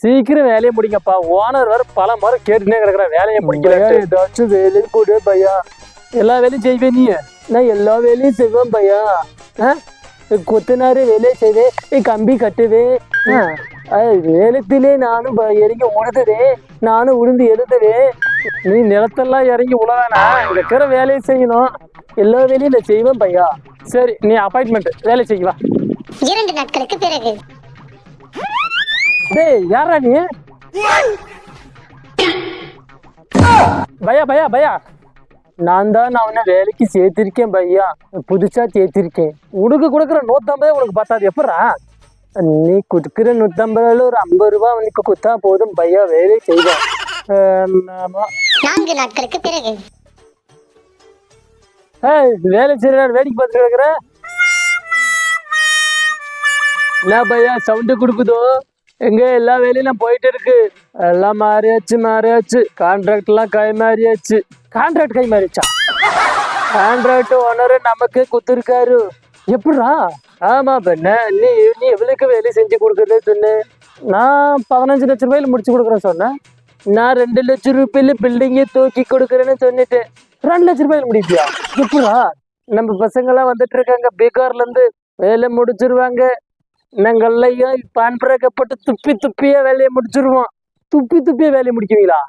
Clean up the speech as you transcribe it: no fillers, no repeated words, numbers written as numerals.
சீக்கிரம் வேலையை முடிங்கப்பா. ஓனர் வேற பல முறை கேட்டுனே கிடக்குற வேலையை முடிக்கல. ஏதாச்சும் வேலையும் போடு பையா. எல்லா வேலையும் செய்வேன் நீ? நான் எல்லா வேலையும் செய்வேன் பையா. கொத்தனாரு வேலையை செய்வேன், கம்பி கட்டுவேன், வேலத்திலே நானும் இறங்கி உழுதுவேன், நானும் உளுந்து எழுதுவேன். நீ நிலத்தெல்லாம் இறங்கி உழவானா? இருக்கிற வேலையை செய்யணும். எல்லா வேலையும் நான் செய்வேன் பையா. சரி, நீ அப்பாயின்மெண்ட் வேலை செய்வா. 2 நாட்களுக்கு பிறகு. டேய், யாரா நீ? பையா பையா பையா, நான் தான் அவனை வேலைக்கு சேர்த்திருக்கேன் பையா. புதுசா சேர்த்திருக்கேன். உனக்கு கொடுக்குற 150 உனக்கு பத்தாது. எப்படா? நீ கொடுக்குற 150 ஒரு 50 ரூபா உனக்கு கொடுத்தா போதும் பையா, வேலை செய்வேன். 4 நாட்களுக்கு பிறகு. வேலை செய்யற வேடிக்கை பார்த்து கிடக்குற என்ன பையா? சவுண்டு கொடுக்குதோ? எங்க எல்லா வேலையும் நான் போயிட்டு இருக்கு. எல்லாம் மாறியாச்சு. கான்ட்ராக்ட் எல்லாம் கை மாறியாச்சு. கான்ட்ராக்ட் கை மாறிச்சா? கான்ட்ராக்ட் ஓனரு நமக்கு குத்துருக்காரு. எப்படா? ஆமா பெண்ண, நீ எவ்வளவுக்கு வேலை செஞ்சு கொடுக்குறது சொன்னேன்? நான் 15 லட்சம் ரூபாயில முடிச்சு கொடுக்குறேன் சொன்னேன். நான் 2 லட்சம் ரூபாயில பில்டிங்கை தூக்கி கொடுக்குறேன்னு சொல்லிட்டேன். 2 லட்சம் ரூபாயில முடிப்பியா? எப்படா? நம்ம பசங்க எல்லாம் வந்துட்டு இருக்காங்க பீகார்ல இருந்து, வேலை முடிச்சிருவாங்க. நாங்கள்லையும் பான்பரக்கப்பட்டு துப்பியே வேலையை முடிச்சிருவோம். துப்பியே வேலையை முடிக்குவீங்களா?